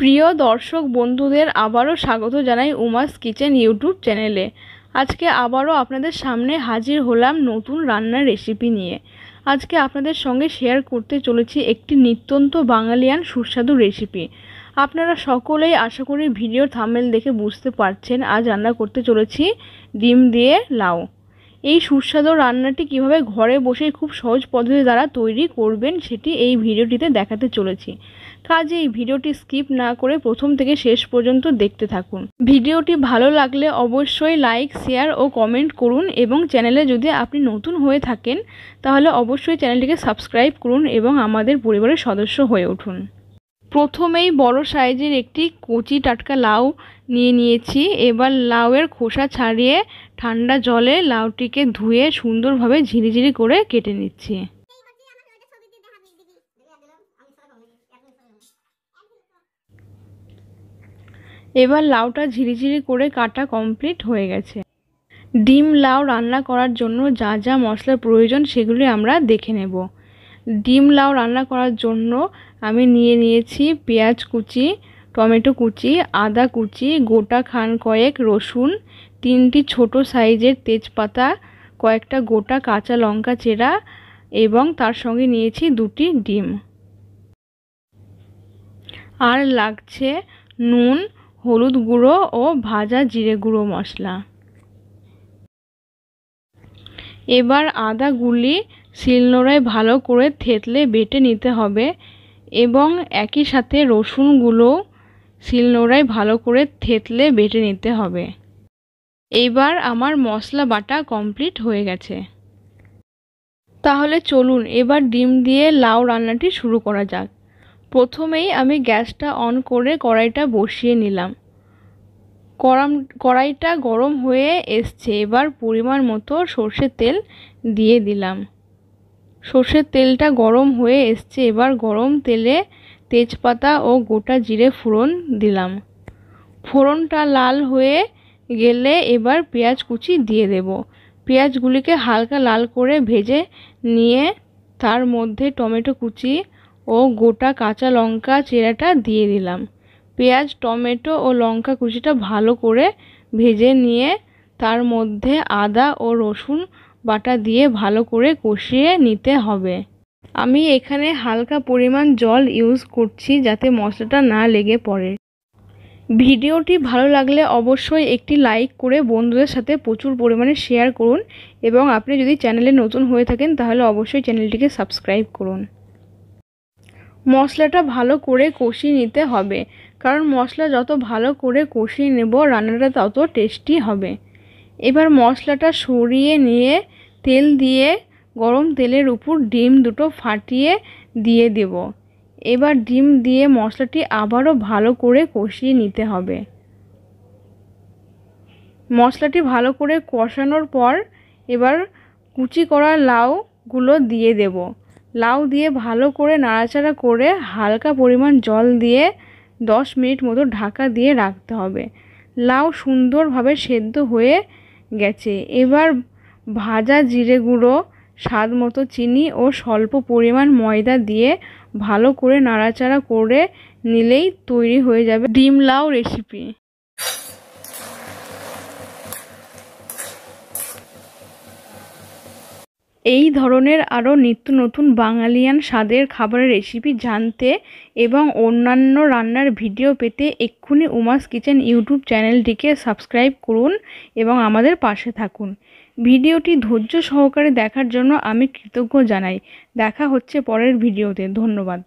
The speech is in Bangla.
প্রিয় দর্শক বন্ধুদের আবারও স্বাগত জানাই উমাস কিচেন ইউটিউব চ্যানেলে। আজকে আবারও আপনাদের সামনে হাজির হলাম নতুন রান্নার রেসিপি নিয়ে। আজকে আপনাদের সঙ্গে শেয়ার করতে চলেছি একটি নিত্যন্ত বাঙালিয়ান সুস্বাদু রেসিপি। আপনারা সকলেই আশা করি ভিডিওর থাম্বনেল দেখে বুঝতে পারছেন আজ রান্না করতে চলেছি ডিম দিয়ে লাউ। এই সুস্বাদু রান্নাটি কিভাবে ঘরে বসে খুব সহজ পদ্ধতি দ্বারা তৈরি করবেন সেটি এই ভিডিওটিতে দেখাতে চলেছি। কাজে এই ভিডিওটি স্কিপ না করে প্রথম থেকে শেষ পর্যন্ত দেখতে থাকুন। ভিডিওটি ভালো লাগলে অবশ্যই লাইক, শেয়ার ও কমেন্ট করুন এবং চ্যানেলে যদি আপনি নতুন হয়ে থাকেন তাহলে অবশ্যই চ্যানেলটিকে সাবস্ক্রাইব করুন এবং আমাদের পরিবারের সদস্য হয়ে উঠুন। প্রথমেই বড় সাইজের একটি কচি টাটকা লাউ নিয়েছি। এবার লাউয়ের খোসা ছাড়িয়ে ঠান্ডা জলে লাউটিকে ধুয়ে সুন্দরভাবে ঝিরিঝিরি করে কেটে নিচ্ছি। এবার লাউটা ঝিরিঝিরি করে কাটা কমপ্লিট হয়ে গেছে। ডিম লাউ রান্না করার জন্য যা যা মশলার প্রয়োজন সেগুলি আমরা দেখে নেব। ডিম লাউ রান্না করার জন্য আমি নিয়েছি পেঁয়াজ কুচি, টমেটো কুচি, আদা কুচি, গোটা খান কয়েক রসুন, 3টি ছোট সাইজের তেজপাতা, কয়েকটা গোটা কাঁচা লঙ্কা চেরা এবং তার সঙ্গে নিয়েছি 2টি ডিম। আর লাগছে নুন, হলুদ গুঁড়ো ও ভাজা জিরে গুঁড়ো মশলা। এবার আদাগুলি শিলনোড়ায় ভালো করে থেতলে বেটে নিতে হবে এবং একই সাথে রসুনগুলো শিলনোড়ায় ভালো করে থেতলে বেটে নিতে হবে। এবার আমার মশলা বাটা কমপ্লিট হয়ে গেছে। তাহলে চলুন এবার ডিম দিয়ে লাউ রান্নাটি শুরু করা যাক। প্রথমেই আমি গ্যাসটা অন করে কড়াইটা বসিয়ে নিলাম। কড়াইটা গরম হয়ে এসছে। এবার পরিমাণ মতো সর্ষের তেল দিয়ে দিলাম। সর্ষের তেলটা গরম হয়ে এসছে। এবার গরম তেলে তেজপাতা ও গোটা জিরে ফোড়ন দিলাম। ফোড়নটা লাল হয়ে গেলে এবার পেঁয়াজ কুচি দিয়ে দেব। পেঁয়াজগুলিকে হালকা লাল করে ভেজে নিয়ে তার মধ্যে টমেটো কুচি ও গোটা কাঁচা লঙ্কা চেরাটা দিয়ে দিলাম। পেঁয়াজ, টমেটো ও লঙ্কা কুচিটা ভালো করে ভেজে নিয়ে তার মধ্যে আদা ও রসুন বাটা দিয়ে ভালো করে কষিয়ে নিতে হবে। আমি এখানে হালকা পরিমাণ জল ইউজ করছি যাতে মশলাটা না লেগে পড়ে। ভিডিওটি ভালো লাগলে অবশ্যই একটি লাইক করে বন্ধুদের সাথে প্রচুর পরিমাণে শেয়ার করুন এবং আপনি যদি চ্যানেলে নতুন হয়ে থাকেন তাহলে অবশ্যই চ্যানেলটিকে সাবস্ক্রাইব করুন। মশলাটা ভালো করে কষিয়ে নিতে হবে, কারণ মশলা যত ভালো করে কষিয়ে নেব রান্নাটা তত টেস্টি হবে। এবার মশলাটা সরিয়ে নিয়ে তেল দিয়ে গরম তেলের উপর ডিম দুটো ফাটিয়ে দিয়ে দেব। এবার ডিম দিয়ে মশলাটি আবারও ভালো করে কষিয়ে নিতে হবে। মশলাটি ভালো করে কষানোর পর এবার কুচি করা লাউগুলো দিয়ে দেব। লাউ দিয়ে ভালো করে নাড়াচাড়া করে হালকা পরিমাণ জল দিয়ে 10 মিনিট মতো ঢাকা দিয়ে রাখতে হবে। লাউ সুন্দরভাবে সেদ্ধ হয়ে গেছে। এবার ভাজা জিরে গুঁড়ো, স্বাদ মতো চিনি ও স্বল্প পরিমাণ ময়দা দিয়ে ভালো করে নাড়াচাড়া করে নিলেই তৈরি হয়ে যাবে ডিম লাউ রেসিপি। এই ধরনের আরও নিত্য নতুন বাঙালিয়ান স্বাদের খাবারের রেসিপি জানতে এবং অন্যান্য রান্নার ভিডিও পেতে এক্ষুনি উমাস কিচেন ইউটিউব চ্যানেলটিকে সাবস্ক্রাইব করুন এবং আমাদের পাশে থাকুন। ভিডিওটি ধৈর্য সহকারে দেখার জন্য আমি কৃতজ্ঞ জানাই। দেখা হচ্ছে পরের ভিডিওতে। ধন্যবাদ।